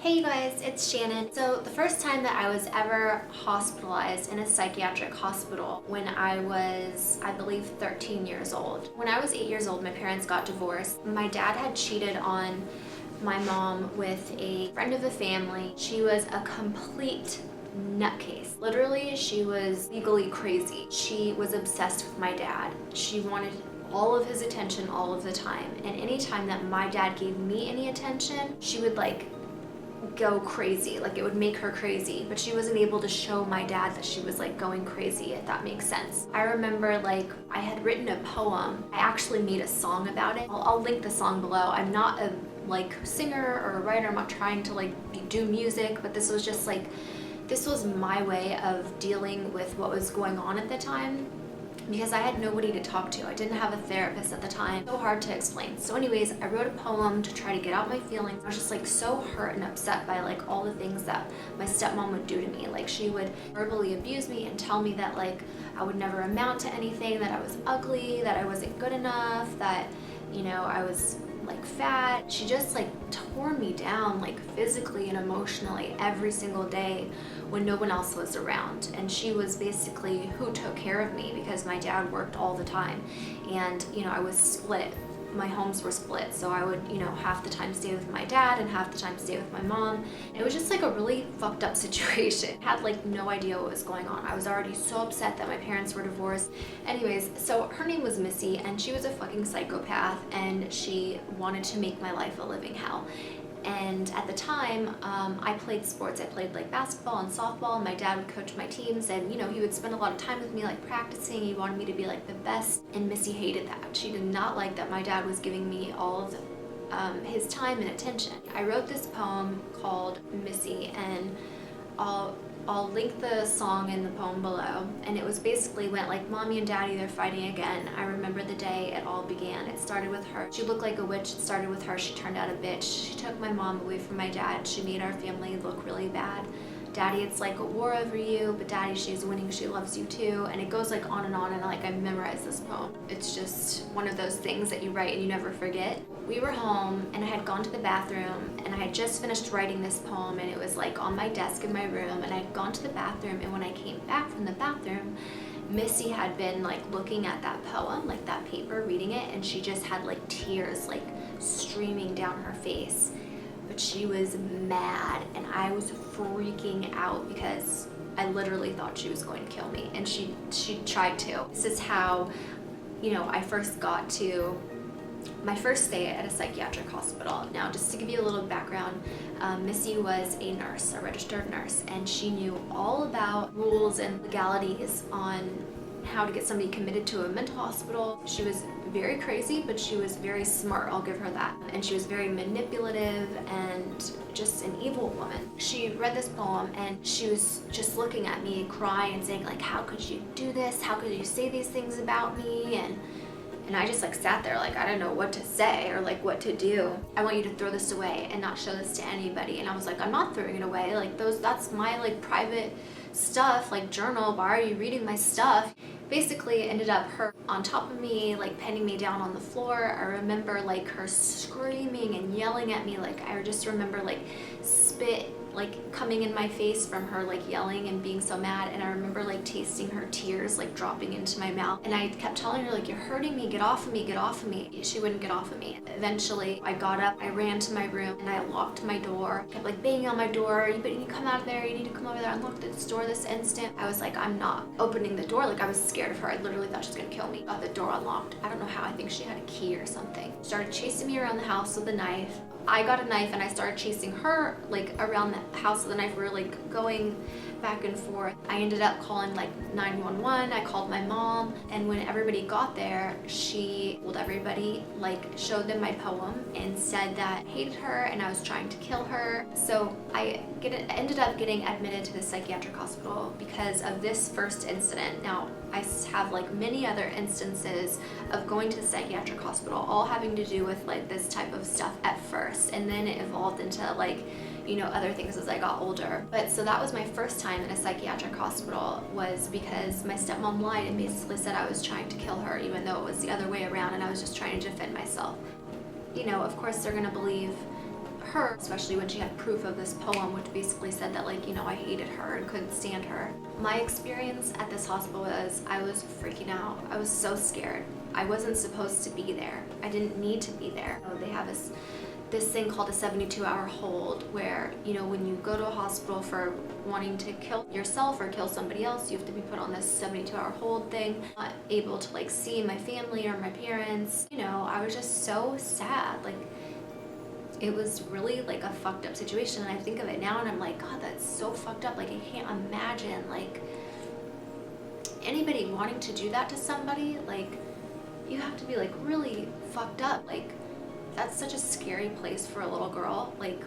Hey you guys, it's Shannon. So the first time that I was ever hospitalized in a psychiatric hospital when I was, I believe, 13 years old. When I was 8 years old, my parents got divorced. My dad had cheated on my mom with a friend of the family. She was a complete nutcase. Literally, she was legally crazy. She was obsessed with my dad. She wanted all of his attention all of the time. And anytime that my dad gave me any attention, she would go crazy. It would make her crazy, but she wasn't able to show my dad that she was going crazy, if that makes sense. I remember I had written a poem. I actually made a song about it. I'll link the song below. I'm not a singer or a writer. I'm not trying to do music, but this was just this was my way of dealing with what was going on at the time, because I had nobody to talk to. I didn't have a therapist at the time. So hard to explain. So anyways, I wrote a poem to try to get out my feelings. I was just so hurt and upset by all the things that my stepmom would do to me. She would verbally abuse me and tell me that I would never amount to anything, that I was ugly, that I wasn't good enough, that I was fat. She just tore me down physically and emotionally every single day when no one else was around. And she was basically who took care of me, because my dad worked all the time, and I was split. My homes were split, so I would half the time stay with my dad and half the time stay with my mom. It was just a really fucked up situation. I had no idea what was going on. I was already so upset that my parents were divorced. Anyways, so her name was Missy, and she was a fucking psychopath, and she wanted to make my life a living hell. And at the time, I played sports. I played basketball and softball, and my dad would coach my teams, and he would spend a lot of time with me practicing. He wanted me to be the best, and Missy hated that. She did not like that my dad was giving me all of his time and attention. I wrote this poem called Missy, and I'll link the song in the poem below. And it was basically went mommy and daddy, they're fighting again. I remember the day it all began. It started with her. She looked like a witch. It started with her. She turned out a bitch. She took my mom away from my dad. She made our family look really bad. Daddy, it's a war over you, but daddy, she's winning. She loves you too. And it goes on and on, and I memorized this poem. It's just one of those things that you write and you never forget. We were home, and I had gone to the bathroom, and I had just finished writing this poem, and it was on my desk in my room, and I had gone to the bathroom, and when I came back from the bathroom, Missy had been looking at that poem, that paper, reading it, and she just had tears streaming down her face. But she was mad, and I was freaking out because I literally thought she was going to kill me, and she tried to. This is how I first got to my first stay at a psychiatric hospital. Now, just to give you a little background, Missy was a nurse, a registered nurse, and she knew all about rules and legalities on how to get somebody committed to a mental hospital. She was very crazy, but she was very smart, I'll give her that. And she was very manipulative and just an evil woman. She read this poem, and she was just looking at me, crying and saying how could you do this? How could you say these things about me? And I just sat there I don't know what to say or what to do. I want you to throw this away and not show this to anybody. And I was I'm not throwing it away. That's my private stuff, journal. Why are you reading my stuff? Basically, it ended up her on top of me, penning me down on the floor. I remember her screaming and yelling at me. I just remember spit coming in my face from her yelling and being so mad. And I remember tasting her tears dropping into my mouth, and I kept telling her you're hurting me, get off of me, get off of me. She wouldn't get off of me. Eventually I got up, I ran to my room, and I locked my door. I kept banging on my door. You need to come out of there, you need to come over there, unlock this door this instant. I was I'm not opening the door. I was scared of her. I literally thought she was gonna kill me. Got the door unlocked. I don't know how. I think she had a key or something. Started chasing me around the house with a knife. I got a knife, and I started chasing her around the house with a knife. We were going back and forth. I ended up calling 911. I called my mom, and when everybody got there, she told everybody, showed them my poem and said that I hated her and I was trying to kill her. So I ended up getting admitted to the psychiatric hospital because of this first incident. Now, I have many other instances of going to the psychiatric hospital, all having to do with this type of stuff at first, and then it evolved into other things as I got older. But so that was my first time in a psychiatric hospital, was because my stepmom lied and basically said I was trying to kill her, even though it was the other way around, and I was just trying to defend myself. Of course they're gonna believe her, especially when she had proof of this poem, which basically said that, like, you know, I hated her and couldn't stand her. My experience at this hospital was I was freaking out. I was so scared. I wasn't supposed to be there. I didn't need to be there. They have this thing called a 72-hour hold where, you know, when you go to a hospital for wanting to kill yourself or kill somebody else, you have to be put on this 72-hour hold thing. Not able to, like, see my family or my parents. You know, I was just so sad. Like, it was really like a fucked up situation, and I think of it now and I'm like, God, that's so fucked up. Like, I can't imagine, like, anybody wanting to do that to somebody. Like, you have to be, like, really fucked up. Like, that's such a scary place for a little girl. Like,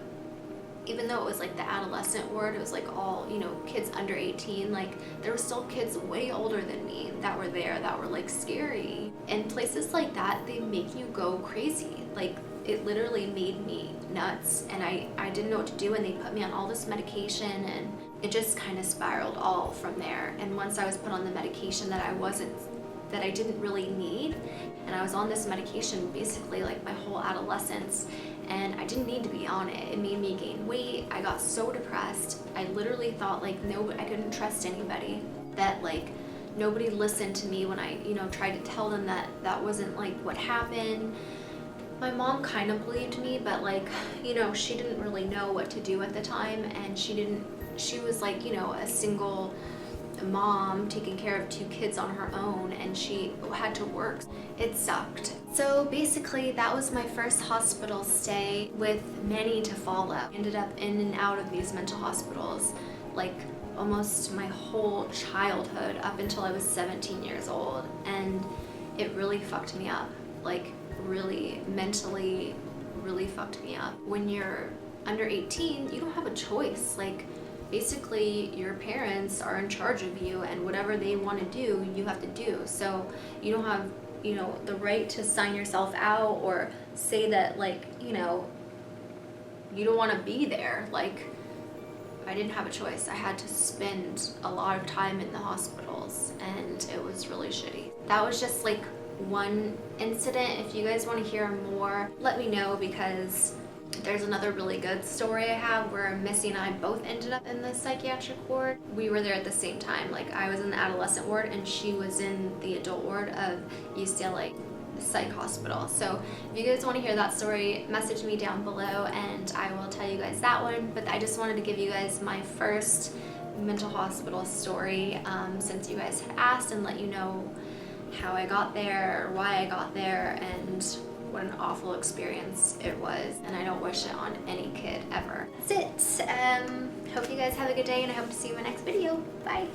even though it was like the adolescent ward, it was like all, you know, kids under 18, like there were still kids way older than me that were there that were like scary. And places like that, they make you go crazy. Like, it literally made me nuts, and I didn't know what to do, and they put me on all this medication, and it just kind of spiraled all from there. And once I was put on the medication that I didn't really need, and I was on this medication basically like my whole adolescence, and I didn't need to be on it. It made me gain weight. I got so depressed. I literally thought, like, I couldn't trust anybody, that like nobody listened to me when I, you know, tried to tell them that that wasn't like what happened. My mom kind of believed me, but, like, you know, she didn't really know what to do at the time, and she was like, you know, a single mom taking care of 2 kids on her own, and she had to work. It sucked. So basically that was my first hospital stay, with many to follow. Ended up in and out of these mental hospitals like almost my whole childhood up until I was 17 years old, and it really fucked me up. Like, really mentally really fucked me up. When you're under 18, you don't have a choice. Like, basically your parents are in charge of you, and whatever they want to do, you have to do. So you don't have, you know, the right to sign yourself out or say that, like, you know, you don't want to be there. Like, I didn't have a choice. I had to spend a lot of time in the hospitals, and it was really shitty. That was just like one incident. If you guys want to hear more, let me know, because there's another really good story I have where Missy and I both ended up in the psychiatric ward. We were there at the same time. Like, I was in the adolescent ward and she was in the adult ward of UCLA psych hospital. So if you guys want to hear that story, message me down below and I will tell you guys that one. But I just wanted to give you guys my first mental hospital story, since you guys had asked, and let you know how I got there, why I got there, and what an awful experience it was, and I don't wish it on any kid ever. That's it. Hope you guys have a good day, and I hope to see you in my next video. Bye.